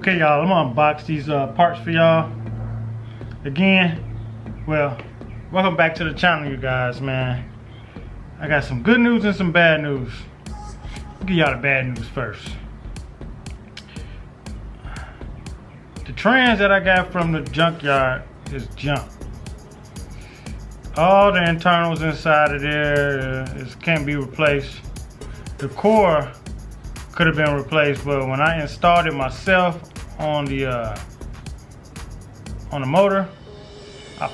Okay, y'all, I'm gonna unbox these parts for y'all. Again, well, welcome back to the channel, you guys, man. I got some good news and some bad news. I'll give y'all the bad news first. The trans that I got from the junkyard is junk. All the internals inside of there can't be replaced. The core could have been replaced, but when I installed it myself on the motor, I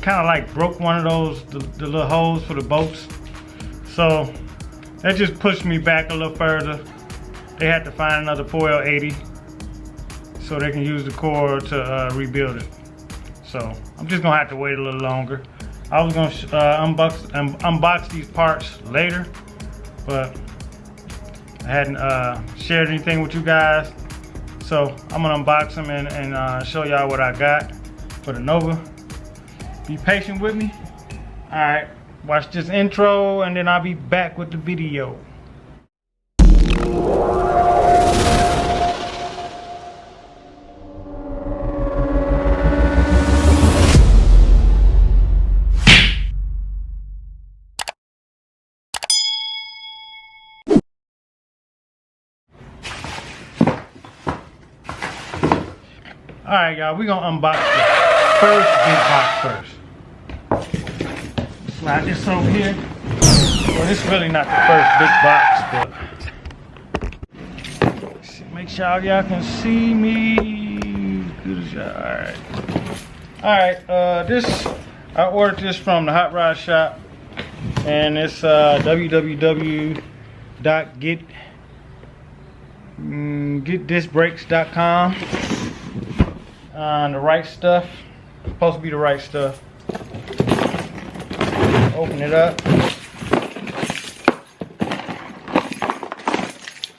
kind of like broke one of those the little holes for the bolts. So that just pushed me back a little further. They had to find another 4L80 so they can use the core to rebuild it. So I'm just gonna have to wait a little longer. I was gonna unbox these parts later, but I hadn't shared anything with you guys. So I'm gonna unbox them and show y'all what I got for the Nova. Be patient with me. All right, watch this intro and then I'll be back with the video. All right, y'all, we're gonna unbox the first big box first. Slide this over here. Well, this is really not the first big box, but make sure y'all can see me. Good as y'all. All right. This I ordered this from the Hot Rod Shop, and it's www.getthisbrakes.com. The right stuff, supposed to be the right stuff. Open it up.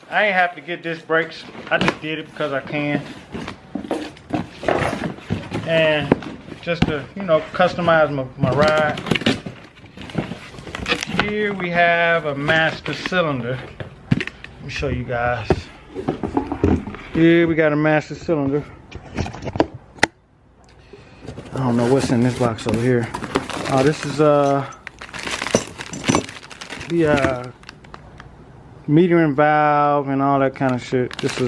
I ain't have to get disc brakes. I just did it because I can. And just to, you know, customize my ride. Here we have a master cylinder. Let me show you guys. Here we got a master cylinder. I don't know what's in this box over here. This is the metering valve and all that kind of shit. This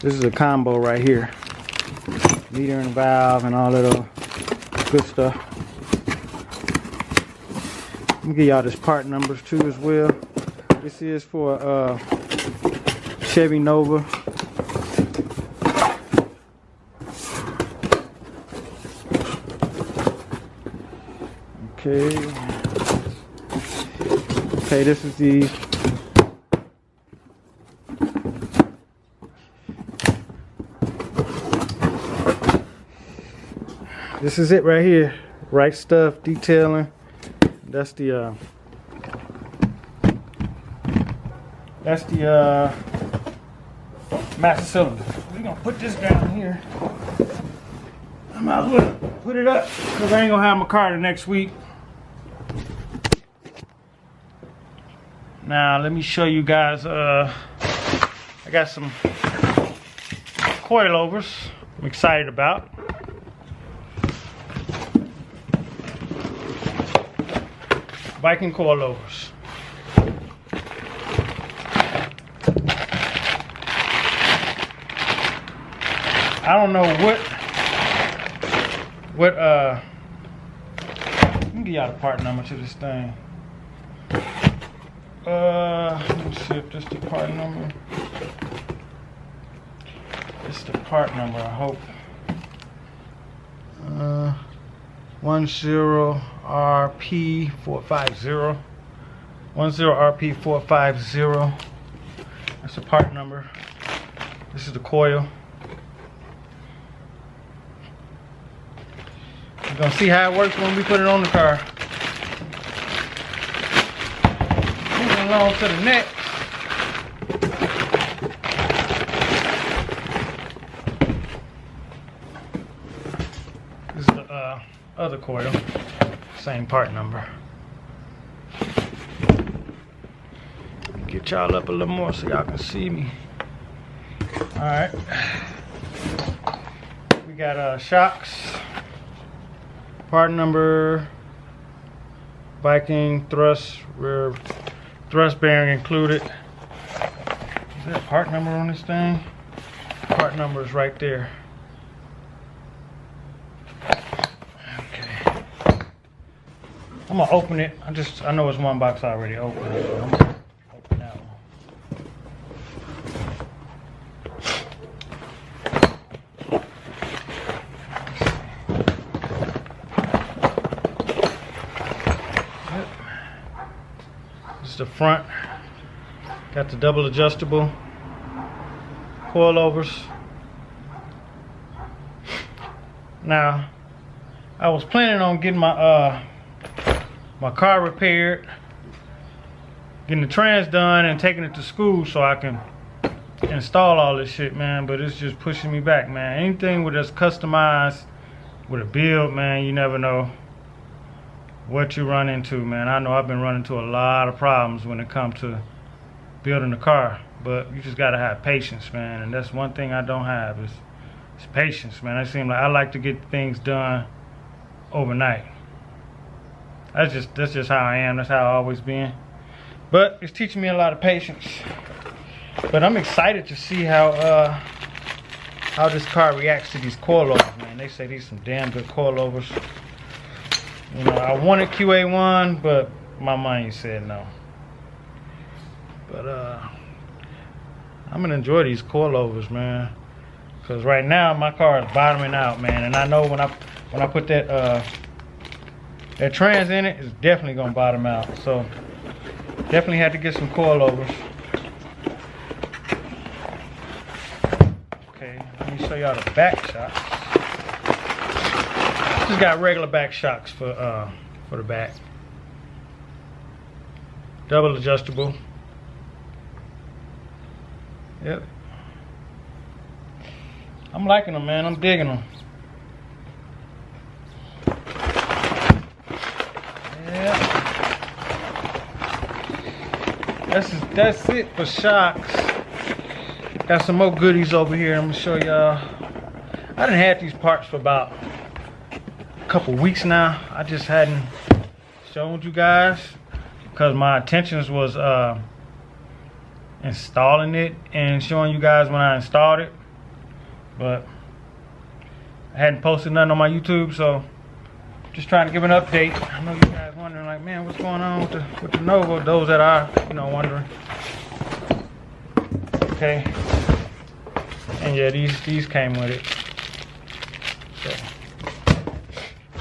is a combo right here. Metering valve and all that other good stuff. Let me give y'all this part numbers too as well. This is for Chevy Nova. Okay, this is the this is it right here. Right stuff, detailing. That's the master cylinder. We're gonna put this down here. I might as well put it up because I ain't gonna have my car the next week. Now let me show you guys, I got some coilovers I'm excited about. Viking coilovers. I don't know what let me give y'all the part number to this thing. Let me see if this is the part number. It's the part number, I hope. 10RP450. 10RP450. That's the part number. This is the coil. You're gonna see how it works when we put it on the car. Along to the next. This is the other coil, same part number. Get y'all up a little more so y'all can see me. All right. got shocks. Part number, Viking thrust, rear thrust bearing included. Is there a part number on this thing? Part number is right there. Okay. I'm gonna open it. I know it's one box already open. So I'm gonna open that one. This is the front. Got the double adjustable coilovers. Now, I was planning on getting my my car repaired, getting the trans done, and taking it to school so I can install all this shit, man. But it's just pushing me back, man. Anything with us customized with a build, man, you never know what you run into, man. I know I've been running into a lot of problems when it comes to building a car, but you just gotta have patience, man. And that's one thing I don't have is patience, man. It seems like I like to get things done overnight. That's just how I am. That's how I've always been. But it's teaching me a lot of patience. But I'm excited to see how this car reacts to these coilovers, man. They say these some damn good coilovers. You know, I wanted QA1, but my mind said no. But I'm gonna enjoy these coilovers, man. Cause right now my car is bottoming out, man. And I know when I put that that trans in it, it's definitely gonna bottom out. So definitely had to get some coilovers. Okay, let me show y'all the back shocks. Just got regular back shocks for the back. Double adjustable. Yep. I'm liking them, man. I'm digging them. Yeah. That's it for shocks. Got some more goodies over here. I'm gonna show y'all. I done had these parts for about a couple weeks now. I just hadn't shown you guys because my intentions was installing it and showing you guys when I installed it, but I hadn't posted nothing on my YouTube, so just trying to give an update. I know you guys wondering, like, man, what's going on with the Nova? Those that are, you know, wondering. Okay, and yeah, these came with it. So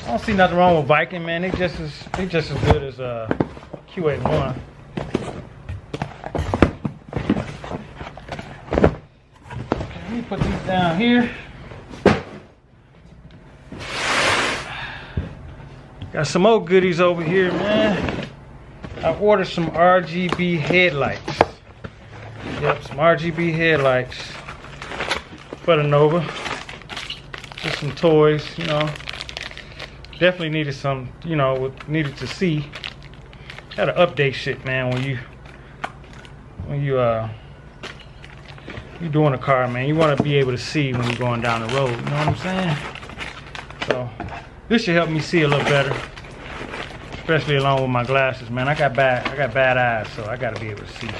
I don't see nothing wrong with Viking, man. They just as good as QA1. Let me put these down here. Got some more goodies over here, man. I ordered some RGB headlights. Yep, some RGB headlights for the Nova. Just some toys, you know. Definitely needed some, you know, needed to see. Gotta update shit, man, when you doing a car, man. You want to be able to see when you're going down the road. You know what I'm saying? So this should help me see a little better, especially along with my glasses, man. I got bad eyes, so I gotta be able to see.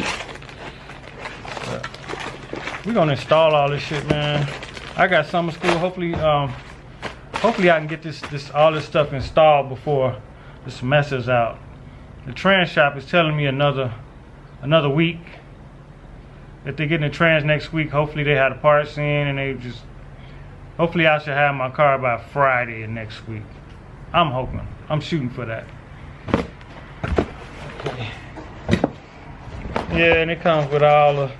But we're gonna install all this shit, man. I got summer school. Hopefully I can get all this stuff installed before the semester's out. The trans shop is telling me another week. If they're getting the trans next week, hopefully they have the parts in, and hopefully I should have my car by Friday of next week. I'm hoping. I'm shooting for that. Okay. Yeah, and it comes with all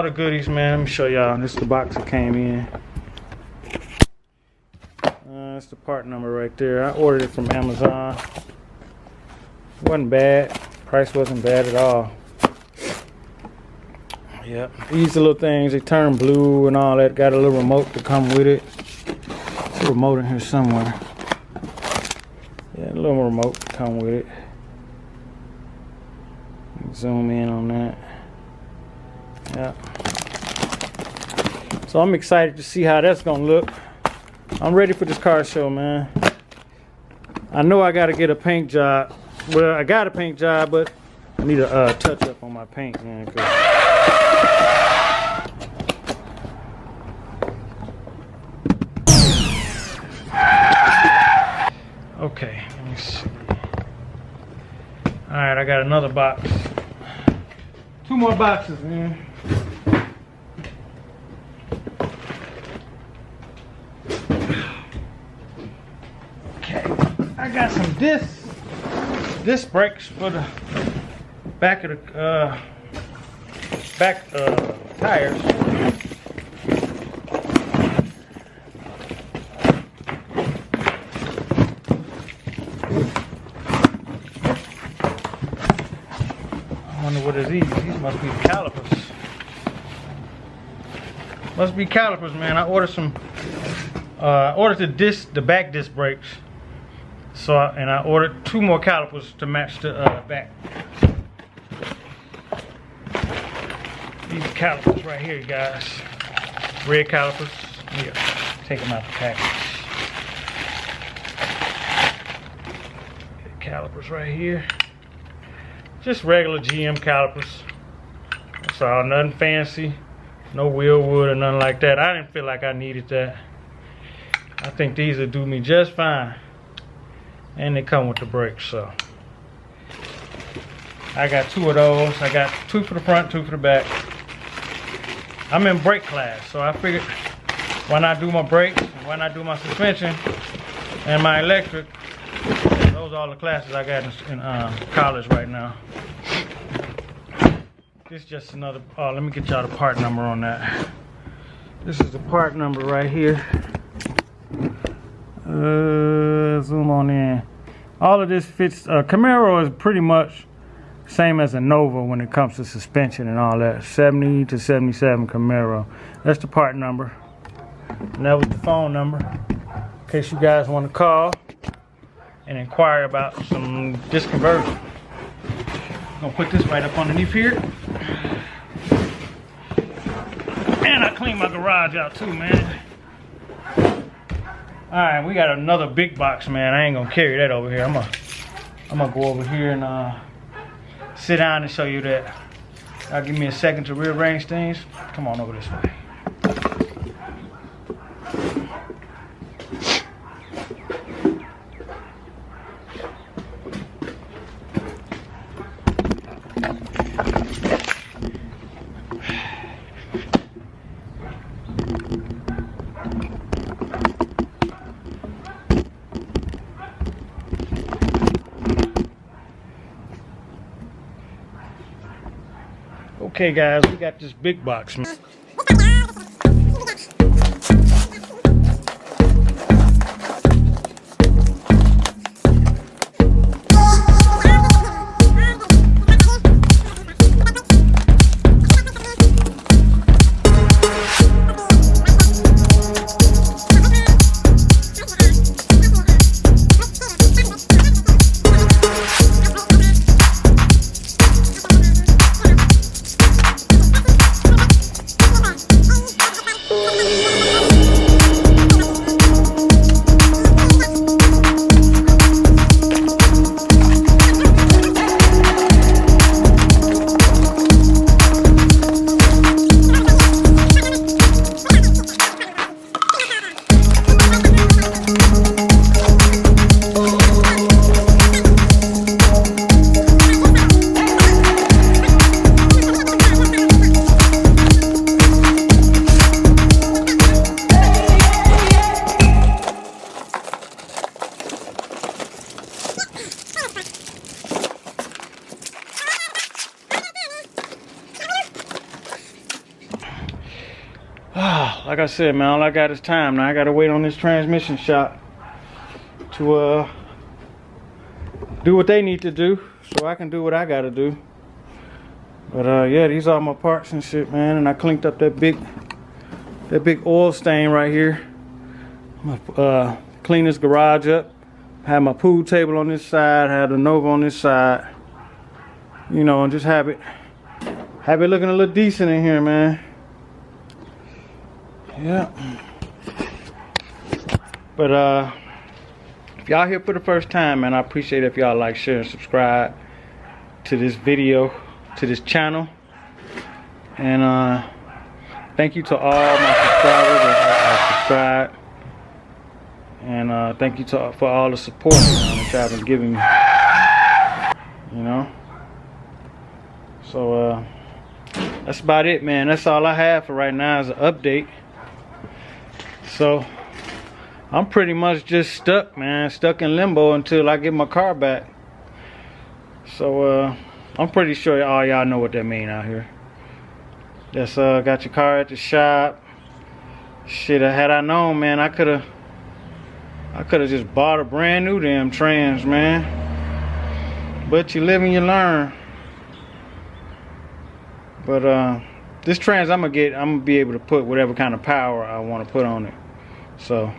the goodies, man. Let me show y'all. This is the box that came in. That's the part number right there. I ordered it from Amazon. It wasn't bad. Price wasn't bad at all. Yep, these little things, they turn blue and all that. Got a little remote to come with it. There's a remote in here somewhere. Yeah, a little remote to come with it. Zoom in on that. Yep. So I'm excited to see how that's gonna look. I'm ready for this car show, man. I know I gotta get a paint job. Well, I got a paint job, but I need a touch up on my paint, man. Okay, let me see. All right, I got another box. 2 more boxes, man. Okay, I got some disc brakes for the back of the tires. I wonder what are these? These must be calipers. Must be calipers, man. I ordered some. Ordered the back disc brakes. So I ordered 2 more calipers to match the back. These calipers right here, guys. Red calipers. Here, take them out the package. Calipers right here. Just regular GM calipers. That's all, nothing fancy. No wheel wood or nothing like that. I didn't feel like I needed that. I think these will do me just fine. And they come with the brakes, so. I got 2 of those. I got 2 for the front, 2 for the back. I'm in brake class, so I figured why not do my brakes, why not do my suspension and my electric. Those are all the classes I got in college right now. This is just another, let me get y'all the part number on that. This is the part number right here. Zoom on in. All of this fits. Camaro is pretty much same as a Nova when it comes to suspension and all that. 70 to 77 Camaro. That's the part number. And that was the phone number. In case you guys want to call and inquire about some disc conversion. I'm gonna put this right up underneath here. And I clean my garage out too, man. Alright, we got another big box, man. I ain't gonna carry that over here. I'm gonna go over here and sit down and show you that. Give me a second to rearrange things. Come on over this way. Okay guys, we got this big box, man. Like I said, man, all I got is time. Now I gotta wait on this transmission shop to do what they need to do so I can do what I gotta do. But yeah, these are my parts and shit, man. And I cleaned up that big oil stain right here. I'm gonna clean this garage up. Have my pool table on this side, have the Nova on this side. You know, and just have it looking a little decent in here, man. Yeah. But if y'all here for the first time, man, I appreciate if y'all like, share, and subscribe to this video, to this channel. And thank you to all my subscribers that subscribe. And thank you for all the support that y'all been giving me. You know. So that's about it, man. That's all I have for right now is an update. So I'm pretty much just stuck, man. Stuck in limbo until I get my car back. So I'm pretty sure all y'all know what that mean out here. That's got your car at the shop. Shit, had I known, man, I could have just bought a brand new damn trans, man. But you live and you learn. But this trans I'm gonna be able to put whatever kind of power I want to put on it. So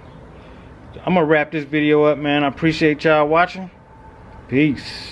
I'm gonna wrap this video up, man. I appreciate y'all watching. Peace.